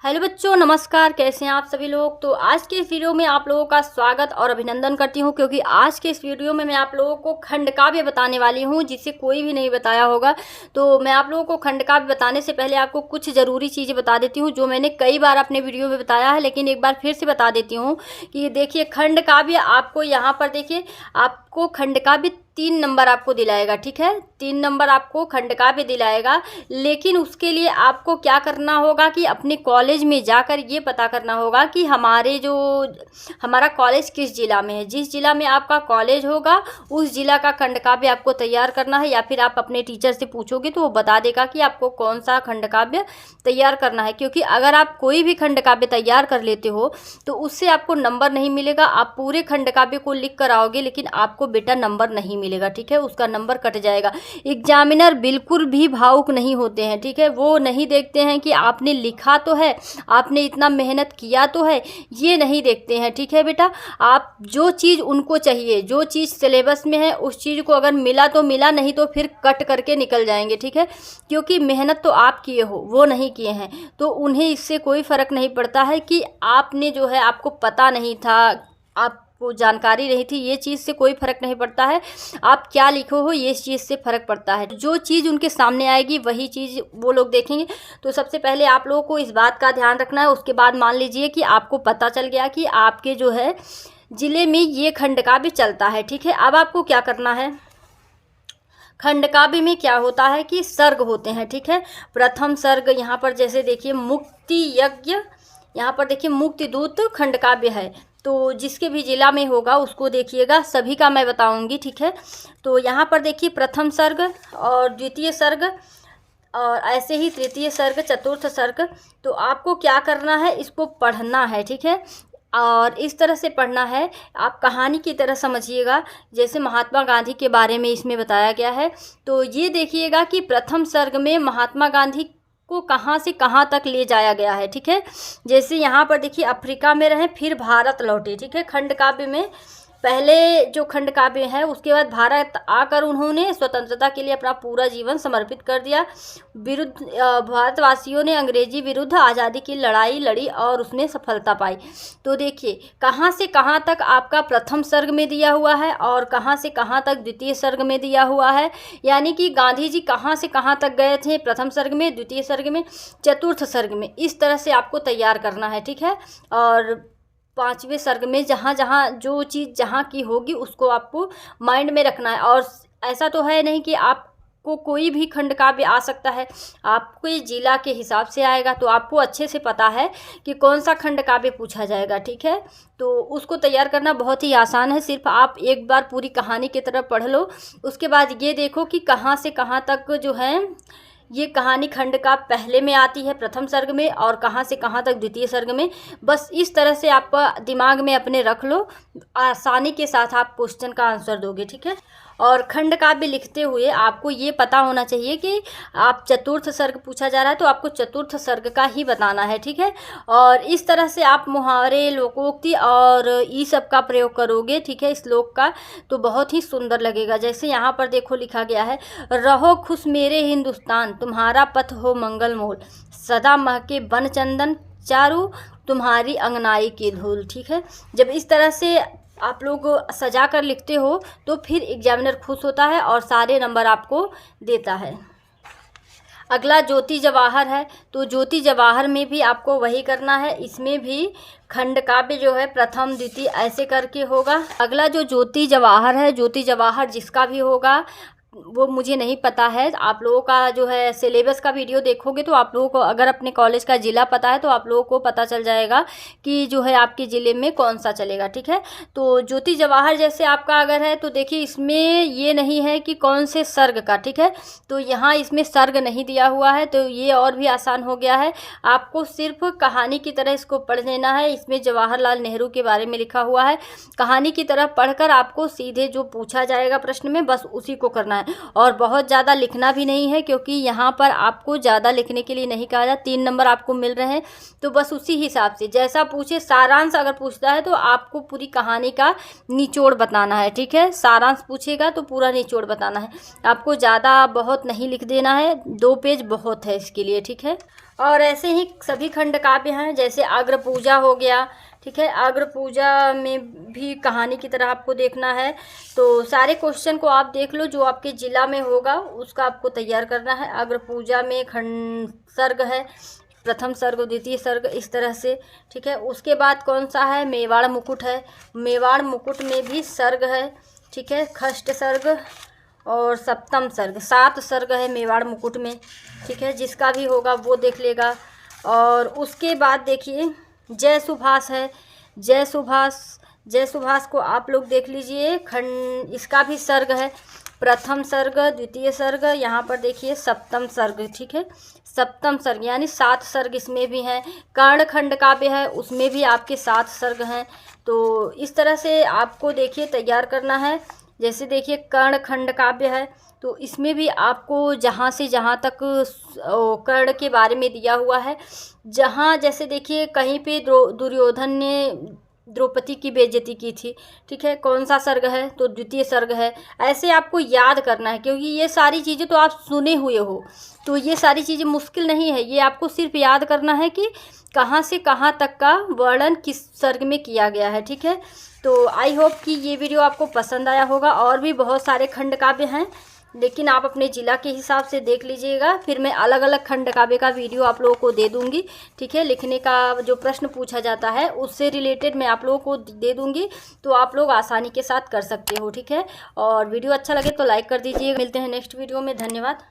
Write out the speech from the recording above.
Hello बच्चों, नमस्कार। कैसे हैं आप सभी लोग। तो आज के इस वीडियो में आप लोगों का स्वागत और अभिनंदन करती हूं, क्योंकि आज के इस वीडियो में मैं आप लोगों को खंडकाव्य बताने वाली हूं, जिसे कोई भी नहीं बताया होगा। तो मैं आप लोगों को खंडकाव्य बताने से पहले आपको कुछ ज़रूरी चीज़ें बता देती हूँ, जो मैंने कई बार अपने वीडियो में बताया है, लेकिन एक बार फिर से बता देती हूँ कि देखिए, खंडकाव्य आपको यहाँ पर देखिए, आपको खंडकाव्य 3 नंबर आपको दिलाएगा। ठीक है, 3 नंबर आपको खंडकाव्य दिलाएगा। लेकिन उसके लिए आपको क्या करना होगा कि अपने कॉलेज में जाकर ये पता करना होगा कि हमारा कॉलेज किस ज़िला में है। जिस ज़िला में आपका कॉलेज होगा उस ज़िला का खंडकाव्य आपको तैयार करना है, या फिर आप अपने टीचर से पूछोगे तो वो बता देगा कि आपको कौन सा खंडकाव्य तैयार करना है। क्योंकि अगर आप कोई भी खंडकाव्य तैयार कर लेते हो तो उससे आपको नंबर नहीं मिलेगा। आप पूरे खंडकाव्य को लिख कर आओगे, लेकिन आपको बेटा नंबर नहीं मिलेगा। ठीक है, उसका नंबर कट जाएगा। एग्जामिनर बिल्कुल भी भावुक नहीं होते हैं। ठीक है, वो नहीं देखते हैं कि आपने लिखा तो है, आपने इतना मेहनत किया तो है, ये नहीं देखते हैं। ठीक है बेटा, आप जो चीज़ उनको चाहिए, जो चीज़ सिलेबस में है, उस चीज़ को अगर मिला तो मिला, नहीं तो फिर कट करके निकल जाएंगे। ठीक है, क्योंकि मेहनत तो आप किए हो, वो नहीं किए हैं, तो उन्हें इससे कोई फ़र्क नहीं पड़ता है कि आपने जो है, आपको पता नहीं था, आपको जानकारी नहीं थी। ये चीज़ से कोई फ़र्क नहीं पड़ता है, आप क्या लिखो हो, ये चीज़ से फ़र्क पड़ता है। जो चीज़ उनके सामने आएगी वही चीज़ वो लोग देखेंगे। तो सबसे पहले आप लोगों को इस बात का ध्यान रखना है। उसके बाद मान लीजिए कि आपको पता चल गया कि आपके जो है ज़िले में ये खंडकाव्य चलता है। ठीक है, अब आपको क्या करना है, खंडकाव्य में क्या होता है कि सर्ग होते हैं। ठीक है, प्रथम सर्ग यहाँ पर जैसे देखिए मुक्ति यज्ञ, यहाँ पर देखिए मुक्ति दूत खंडकाव्य है। तो जिसके भी जिला में होगा उसको देखिएगा, सभी का मैं बताऊंगी। ठीक है, तो यहाँ पर देखिए प्रथम सर्ग और द्वितीय सर्ग, और ऐसे ही तृतीय सर्ग, चतुर्थ सर्ग। तो आपको क्या करना है, इसको पढ़ना है। ठीक है, और इस तरह से पढ़ना है, आप कहानी की तरह समझिएगा, जैसे महात्मा गांधी के बारे में इसमें बताया गया है। तो ये देखिएगा कि प्रथम सर्ग में महात्मा गांधी को कहाँ से कहाँ तक ले जाया गया है। ठीक है, जैसे यहाँ पर देखिए अफ्रीका में रहे, फिर भारत लौटे। ठीक है, खंडकाव्य में पहले जो खंडकाव्य है, उसके बाद भारत आकर उन्होंने स्वतंत्रता के लिए अपना पूरा जीवन समर्पित कर दिया। भारतवासियों ने अंग्रेजी विरुद्ध आज़ादी की लड़ाई लड़ी और उसमें सफलता पाई। तो देखिए कहाँ से कहाँ तक आपका प्रथम सर्ग में दिया हुआ है और कहाँ से कहाँ तक द्वितीय सर्ग में दिया हुआ है। यानी कि गांधी जी कहाँ से कहाँ तक गए थे, प्रथम सर्ग में, द्वितीय सर्ग में, चतुर्थ सर्ग में। इस तरह से आपको तैयार करना है। ठीक है, और 5वें सर्ग में जहाँ जहाँ जो चीज़ जहाँ की होगी उसको आपको माइंड में रखना है। और ऐसा तो है नहीं कि आपको कोई भी खंडकाव्य आ सकता है, आपके जिला के हिसाब से आएगा। तो आपको अच्छे से पता है कि कौन सा खंडकाव्य पूछा जाएगा। ठीक है, तो उसको तैयार करना बहुत ही आसान है। सिर्फ आप एक बार पूरी कहानी की तरह पढ़ लो, उसके बाद ये देखो कि कहाँ से कहाँ तक जो है ये कहानी खंड का पहले में आती है, प्रथम सर्ग में, और कहाँ से कहाँ तक द्वितीय सर्ग में। बस इस तरह से आप दिमाग में अपने रख लो, आसानी के साथ आप क्वेश्चन का आंसर दोगे। ठीक है, और खंड काव्य लिखते हुए आपको ये पता होना चाहिए कि आप चतुर्थ सर्ग पूछा जा रहा है तो आपको चतुर्थ सर्ग का ही बताना है। ठीक है, और इस तरह से आप मुहावरे, लोकोक्ति और ई सब का प्रयोग करोगे। ठीक है, श्लोक का, तो बहुत ही सुंदर लगेगा। जैसे यहाँ पर देखो लिखा गया है, रहो खुश मेरे हिंदुस्तान, तुम्हारा पथ हो मंगलमोल, सदा महके बन चंदन चारू, तुम्हारी अंगनाई की धूल। ठीक है, जब इस तरह से आप लोग सजा कर लिखते हो तो फिर एग्जामिनर खुश होता है और सारे नंबर आपको देता है। अगला ज्योति जवाहर है, तो ज्योति जवाहर में भी आपको वही करना है। इसमें भी खंडकाव्य जो है प्रथम द्वितीय ऐसे करके होगा। अगला जो ज्योति जवाहर है, ज्योति जवाहर जिसका भी होगा वो मुझे नहीं पता है। आप लोगों का जो है सिलेबस का वीडियो देखोगे तो आप लोगों को अगर अपने कॉलेज का ज़िला पता है तो आप लोगों को पता चल जाएगा कि जो है आपके ज़िले में कौन सा चलेगा। ठीक है, तो ज्योति जवाहर जैसे आपका अगर है तो देखिए इसमें ये नहीं है कि कौन से सर्ग का। ठीक है, तो यहाँ इसमें सर्ग नहीं दिया हुआ है, तो ये और भी आसान हो गया है। आपको सिर्फ कहानी की तरह इसको पढ़ लेना है। इसमें जवाहरलाल नेहरू के बारे में लिखा हुआ है, कहानी की तरह पढ़कर आपको सीधे जो पूछा जाएगा प्रश्न में बस उसी को करना है। और बहुत ज़्यादा लिखना भी नहीं है, क्योंकि यहाँ पर आपको ज़्यादा लिखने के लिए नहीं कहा जाता। 3 नंबर आपको मिल रहे हैं, तो बस उसी हिसाब से जैसा पूछे, सारांश अगर पूछता है तो आपको पूरी कहानी का निचोड़ बताना है। ठीक है, सारांश पूछेगा तो पूरा निचोड़ बताना है, आपको ज़्यादा बहुत नहीं लिख देना है। 2 पेज बहुत है इसके लिए। ठीक है, और ऐसे ही सभी खंड काव्य हैं, जैसे अग्र पूजा हो गया, ठीक है। अग्र पूजा में भी कहानी की तरह आपको देखना है। तो सारे क्वेश्चन को आप देख लो, जो आपके ज़िला में होगा उसका आपको तैयार करना है। अग्र पूजा में खंड सर्ग है, प्रथम सर्ग, द्वितीय सर्ग, इस तरह से, ठीक है। उसके बाद कौन सा है, मेवाड़ मुकुट है। मेवाड़ मुकुट में भी सर्ग है, ठीक है। खष्ट सर्ग और सप्तम सर्ग, 7 सर्ग है मेवाड़ मुकुट में, ठीक है। जिसका भी होगा वो देख लेगा। और उसके बाद देखिए जय सुभाष है। जय सुभाष को आप लोग देख लीजिए। खंड इसका भी सर्ग है, प्रथम सर्ग, द्वितीय सर्ग, यहाँ पर देखिए सप्तम सर्ग, ठीक है। सप्तम सर्ग यानी 7 सर्ग इसमें भी हैं। कर्ण खंड काव्य है, उसमें भी आपके 7 सर्ग हैं। तो इस तरह से आपको देखिए तैयार करना है। जैसे देखिए कर्ण खंड काव्य है, तो इसमें भी आपको जहाँ से जहाँ तक कर्ण के बारे में दिया हुआ है, जहाँ जैसे देखिए कहीं पे दुर्योधन ने द्रौपदी की बेइज्जती की थी, ठीक है। कौन सा सर्ग है, तो द्वितीय सर्ग है। ऐसे आपको याद करना है, क्योंकि ये सारी चीज़ें तो आप सुने हुए हो, तो ये सारी चीज़ें मुश्किल नहीं है। ये आपको सिर्फ याद करना है कि कहाँ से कहाँ तक का वर्णन किस सर्ग में किया गया है, ठीक है। तो आई होप कि ये वीडियो आपको पसंद आया होगा। और भी बहुत सारे खंड काव्य हैं, लेकिन आप अपने ज़िला के हिसाब से देख लीजिएगा। फिर मैं अलग अलग खंड काव्य का वीडियो आप लोगों को दे दूंगी, ठीक है। लिखने का जो प्रश्न पूछा जाता है उससे रिलेटेड मैं आप लोगों को दे दूंगी, तो आप लोग आसानी के साथ कर सकते हो, ठीक है। और वीडियो अच्छा लगे तो लाइक कर दीजिए। मिलते हैं नेक्स्ट वीडियो में। धन्यवाद।